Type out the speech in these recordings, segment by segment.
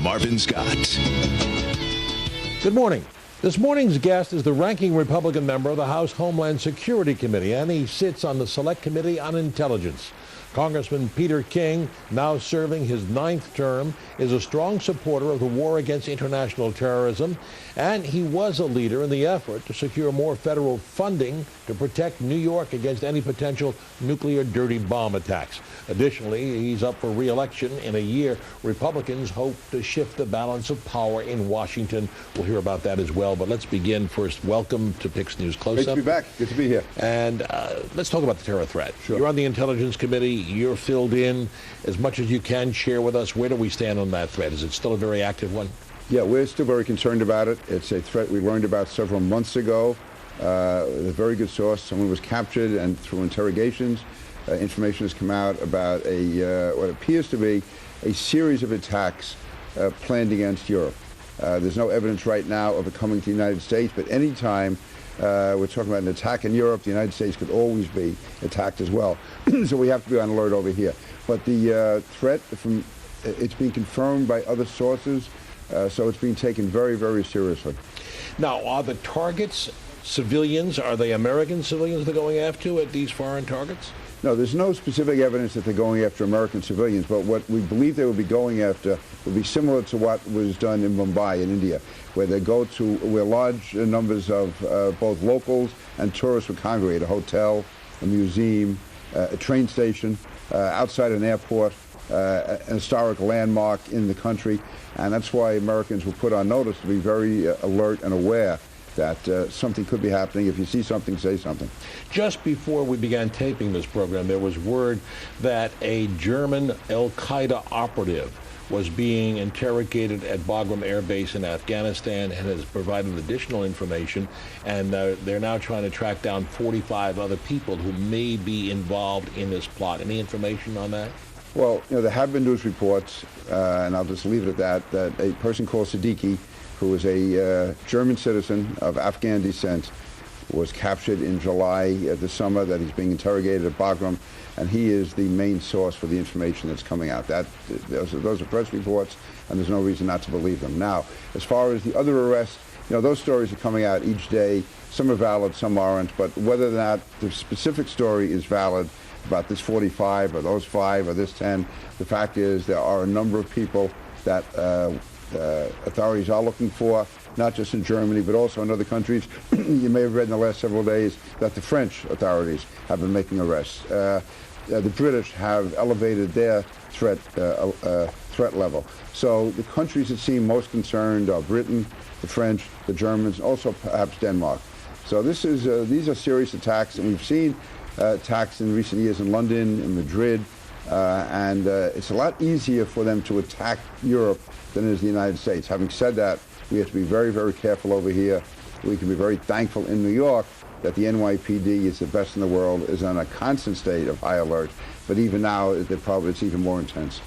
Marvin Scott. Good morning. This morning's guest is the ranking Republican member of the House Homeland Security Committee, and he sits on the Select Committee on Intelligence. Congressman Peter King, now serving his 9th term, is a strong supporter of the war against international terrorism, and he was a leader in the effort to secure more federal funding to protect New York against any potential nuclear dirty bomb attacks. Additionally, he's up for re-election in a year. Republicans hope to shift the balance of power in Washington. We'll hear about that as well, but let's begin first. Welcome to PIX News Closeup. Great to be back. Good to be here. And let's talk about the terror threat. Sure. You're on the Intelligence Committee. You're filled in as much as you can. Share with us, where do we stand on that threat? Is it still a very active one? Yeah, we're still very concerned about it. It's a threat we learned about several months ago. A very good source. Someone was captured, and through interrogations, information has come out about what appears to be a series of attacks planned against Europe. There's no evidence right now of it coming to the United States, but any time we're talking about an attack in Europe, the United States could always be attacked as well. So we have to be on alert over here. But the threat, it's being confirmed by other sources, so it's being taken very, very seriously. Now, are the targets civilians? Are they American civilians they're going after at these foreign targets? No, there's no specific evidence that they're going after American civilians, but what we believe they will be going after will be similar to what was done in Mumbai in India, where they go to where large numbers of both locals and tourists would congregate: a hotel, a museum, a train station, outside an airport, an historic landmark in the country. And that's why Americans were put on notice to be very alert and aware that something could be happening. If you see something, say something. Just before we began taping this program, there was word that a German al-Qaeda operative was being interrogated at Bagram Air Base in Afghanistan and has provided additional information, and they're now trying to track down 45 other people who may be involved in this plot. Any information on that? Well, there have been news reports, and I'll just leave it at that a person called Siddiqui, who is a German citizen of Afghan descent, was captured in July this summer, that he's being interrogated at Bagram, and he is the main source for the information that's coming out. Those are press reports, and there's no reason not to believe them. Now, as far as the other arrests, those stories are coming out each day. Some are valid, some aren't, but whether or not the specific story is valid about this 45 or those 5 or this 10, the fact is there are a number of people that authorities are looking for, not just in Germany, but also in other countries. You may have read in the last several days that the French authorities have been making arrests. The British have elevated their threat level. So the countries that seem most concerned are Britain, the French, the Germans, also perhaps Denmark. So these are serious attacks, and we've seen attacks in recent years in London, in Madrid, and it's a lot easier for them to attack Europe than it is the United States. Having said that, we have to be very, very careful over here. We can be very thankful in New York that the NYPD is the best in the world, is on a constant state of high alert, but even now it's even more intense.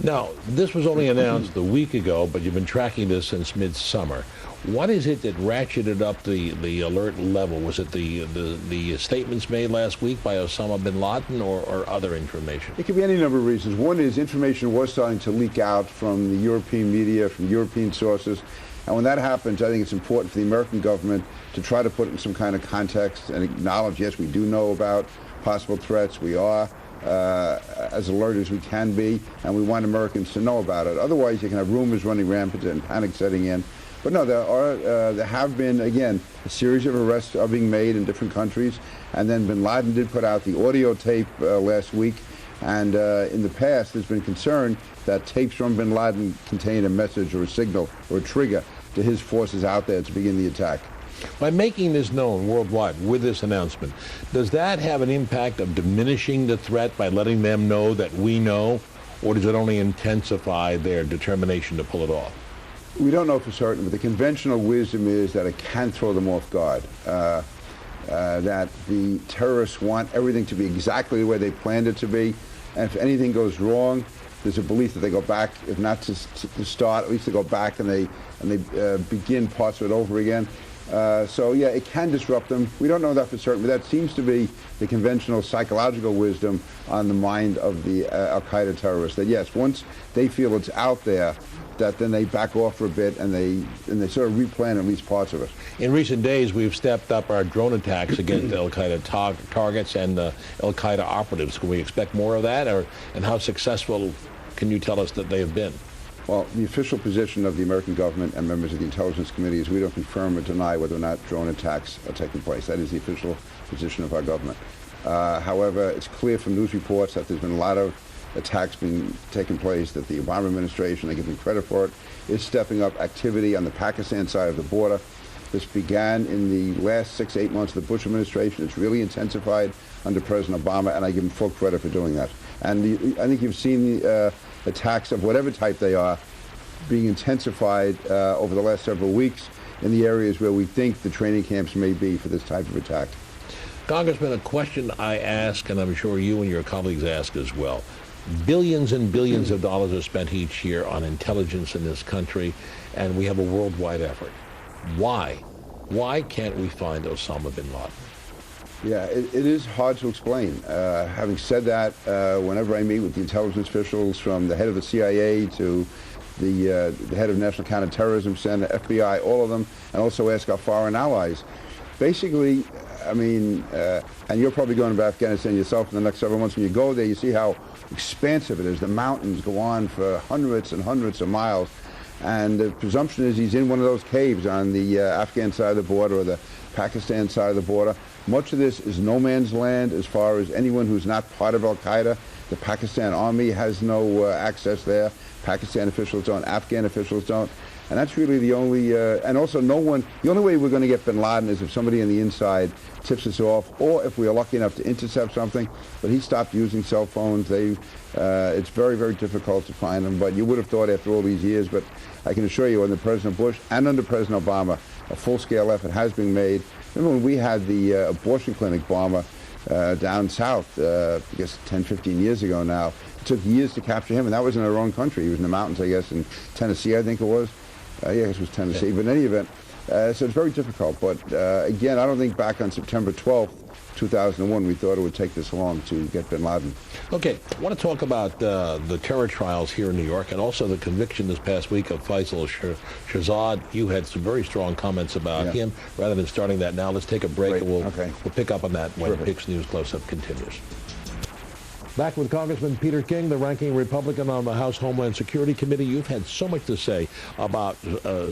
Now, this was only announced a week ago, but you've been tracking this since midsummer. What is it that ratcheted up the alert level? Was it the statements made last week by Osama bin Laden or other information? It could be any number of reasons. One is information was starting to leak out from the European media, from European sources. And when that happens, I think it's important for the American government to try to put it in some kind of context and acknowledge, yes, we do know about possible threats. We are as alert as we can be, and we want Americans to know about it. Otherwise, you can have rumors running rampant and panic setting in. But no, there have been, again, a series of arrests are being made in different countries. And then bin Laden did put out the audio tape last week. And in the past, there's been concern that tapes from bin Laden contain a message or a signal or a trigger to his forces out there to begin the attack. By making this known worldwide with this announcement, does that have an impact of diminishing the threat by letting them know that we know, or does it only intensify their determination to pull it off? We don't know for certain, but the conventional wisdom is that it can throw them off guard. That the terrorists want everything to be exactly the way they planned it to be, and if anything goes wrong, there's a belief that they go back, if not to start, at least they go back and they begin parts of it over again. So yeah, it can disrupt them. We don't know that for certain, but that seems to be the conventional psychological wisdom on the mind of the al-Qaeda terrorists, that yes, once they feel it's out there, that then they back off for a bit and they sort of replan at least parts of it. In recent days, we've stepped up our drone attacks against al-Qaeda targets and al-Qaeda operatives. Can we expect more of that, and how successful can you tell us that they have been? Well, the official position of the American government and members of the Intelligence Committee is we don't confirm or deny whether or not drone attacks are taking place. That is the official position of our government. However, it's clear from news reports that there's been a lot of attacks taking place, that the Obama administration, they give them credit for it, is stepping up activity on the Pakistan side of the border. This began in the last 6 to 8 months of the Bush administration. It's really intensified under President Obama, and I give him full credit for doing that. And I think you've seen the attacks of whatever type they are being intensified over the last several weeks in the areas where we think the training camps may be for this type of attack. Congressman, a question I ask, and I'm sure you and your colleagues ask as well. Billions and billions of dollars are spent each year on intelligence in this country, and we have a worldwide effort. Why? Why can't we find Osama bin Laden? Yeah, it is hard to explain. Having said that, whenever I meet with the intelligence officials, from the head of the CIA to the head of National Counterterrorism Center, FBI, all of them, and also ask our foreign allies, basically, I mean, and you're probably going to Afghanistan yourself in the next several months. When you go there, you see how expansive it is. The mountains go on for hundreds and hundreds of miles. And the presumption is he's in one of those caves on the Afghan side of the border or the Pakistan side of the border. Much of this is no man's land as far as anyone who's not part of al-Qaeda. The Pakistan army has no access there. Pakistan officials don't. Afghan officials don't. And that's really the only, and also the only way we're going to get bin Laden is if somebody on the inside tips us off, or if we are lucky enough to intercept something. But he stopped using cell phones. It's very, very difficult to find him. But you would have thought after all these years, but I can assure you under President Bush and under President Obama, a full-scale effort has been made. Remember when we had the abortion clinic bomber down south, I guess 10, 15 years ago now. It took years to capture him, and that was in our own country. He was in the mountains, I guess, in Tennessee, I think it was. Yeah, I guess it was Tennessee, but in any event, so it's very difficult. But again, I don't think back on September 12th, 2001, we thought it would take this long to get bin Laden. Okay, I want to talk about the terror trials here in New York and also the conviction this past week of Faisal Shahzad. You had some very strong comments about him. Rather than starting that now, let's take a break and we'll pick up on that when PIX News Close-Up continues. Back with Congressman Peter King, the ranking Republican on the House Homeland Security Committee. You've had so much to say about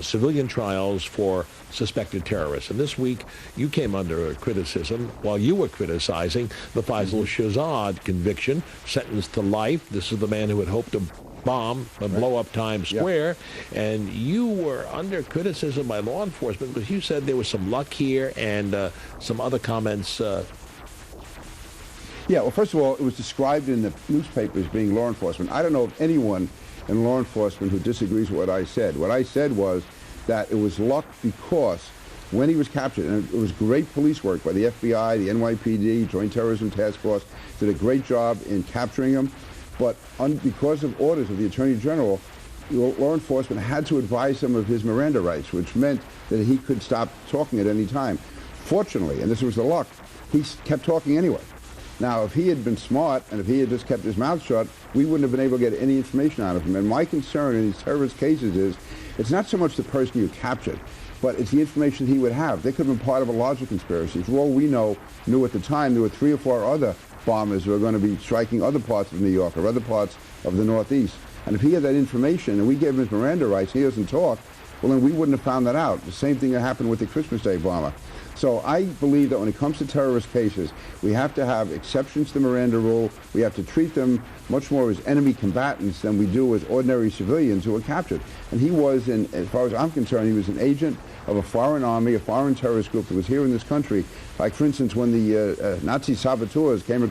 civilian trials for suspected terrorists. And this week, you came under criticism while you were criticizing the Faisal Shahzad conviction, sentenced to life. This is the man who had hoped to bomb and blow up Times Square. And you were under criticism by law enforcement because you said there was some luck here and some other comments. Yeah, well, first of all, it was described in the newspapers being law enforcement. I don't know of anyone in law enforcement who disagrees with what I said. What I said was that it was luck because when he was captured, and it was great police work by the FBI, the NYPD, Joint Terrorism Task Force, did a great job in capturing him, but because of orders of the Attorney General, law enforcement had to advise him of his Miranda rights, which meant that he could stop talking at any time. Fortunately, and this was the luck, he kept talking anyway. Now, if he had been smart and if he had just kept his mouth shut, we wouldn't have been able to get any information out of him. And my concern in these terrorist cases is it's not so much the person you captured, but it's the information he would have. They could have been part of a larger conspiracy. For all we knew at the time, there were 3 or 4 other bombers who were going to be striking other parts of New York or other parts of the Northeast. And if he had that information and we gave him his Miranda rights and he doesn't talk, well, then we wouldn't have found that out. The same thing that happened with the Christmas Day bomber. So I believe that when it comes to terrorist cases, we have to have exceptions to the Miranda rule. We have to treat them much more as enemy combatants than we do as ordinary civilians who are captured. And he was, as far as I'm concerned, he was an agent of a foreign army, a foreign terrorist group that was here in this country. Like, for instance, when the Nazi saboteurs came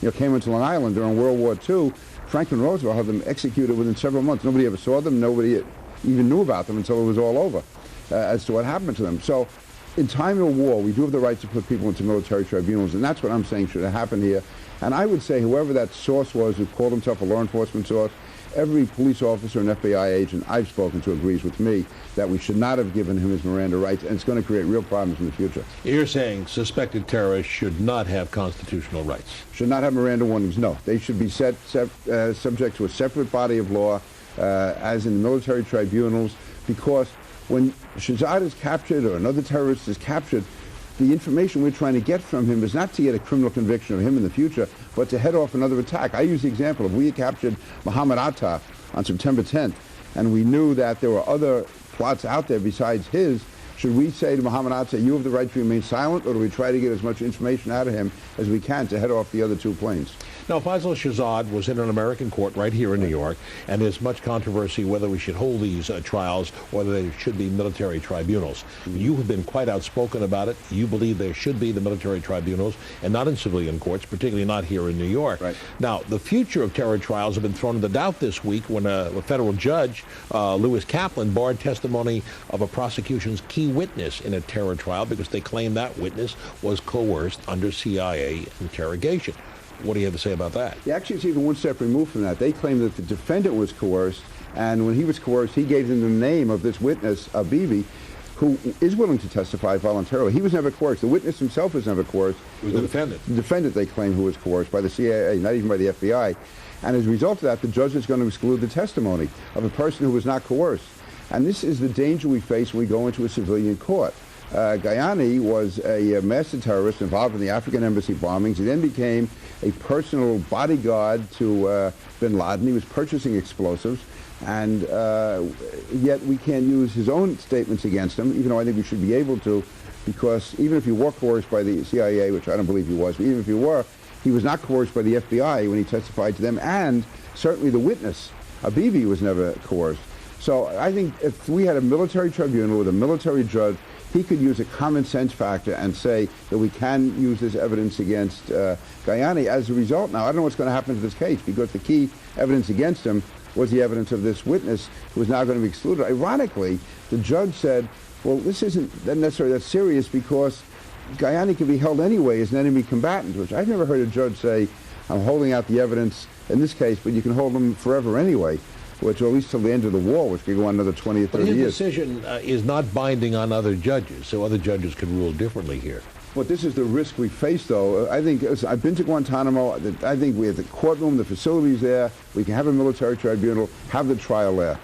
into Long Island during World War II, Franklin Roosevelt had them executed within several months. Nobody ever saw them. Nobody even knew about them until it was all over as to what happened to them. So in time of war, we do have the right to put people into military tribunals, and that's what I'm saying should have happened here. And I would say whoever that source was who called himself a law enforcement source, every police officer and FBI agent I've spoken to agrees with me that we should not have given him his Miranda rights, and it's going to create real problems in the future. You're saying suspected terrorists should not have constitutional rights? Should not have Miranda warnings, no. They should be subject to a separate body of law as in military tribunals, because when Shahzad is captured or another terrorist is captured, the information we're trying to get from him is not to get a criminal conviction of him in the future, but to head off another attack. I use the example of we had captured Mohammed Atta on September 10th, and we knew that there were other plots out there besides his. Should we say to Mohammed Atta, you have the right to remain silent, or do we try to get as much information out of him as we can to head off the other two planes? Now, Faisal Shahzad was in an American court right here in New York, and there's much controversy whether we should hold these trials or whether they should be military tribunals. You have been quite outspoken about it. You believe there should be the military tribunals and not in civilian courts, particularly not here in New York. Right. Now, the future of terror trials have been thrown into doubt this week when a federal judge, Lewis Kaplan, barred testimony of a prosecution's key witness in a terror trial because they claim that witness was coerced under CIA interrogation. What do you have to say about that? Yeah, actually, it's even one step removed from that. They claim that the defendant was coerced, and when he was coerced, he gave them the name of this witness, Bibi, who is willing to testify voluntarily. He was never coerced. The witness himself was never coerced. It was the defendant. The defendant, they claim, who was coerced by the CIA, not even by the FBI. And as a result of that, the judge is going to exclude the testimony of a person who was not coerced. And this is the danger we face when we go into a civilian court. Gayani was a master terrorist involved in the African embassy bombings. He then became a personal bodyguard to bin Laden. He was purchasing explosives, and yet we can't use his own statements against him, even though I think we should be able to, because even if he were coerced by the CIA, which I don't believe he was, but even if he were, he was not coerced by the FBI when he testified to them, and certainly the witness, Bibi, was never coerced. So I think if we had a military tribunal with a military judge, he could use a common sense factor and say that we can use this evidence against Gayani. As a result, now, I don't know what's going to happen to this case, because the key evidence against him was the evidence of this witness who is now going to be excluded. Ironically, the judge said, well, this isn't necessarily that serious because Gayani can be held anyway as an enemy combatant, which I've never heard a judge say, I'm holding out the evidence in this case, but you can hold them forever anyway, which, or at least till the end of the war, which could go on another 20 or 30 years. His decision is not binding on other judges, so other judges could rule differently here. But this is the risk we face, though. I think, I've been to Guantanamo. I think we have the courtroom, the facilities there. We can have a military tribunal, have the trial there.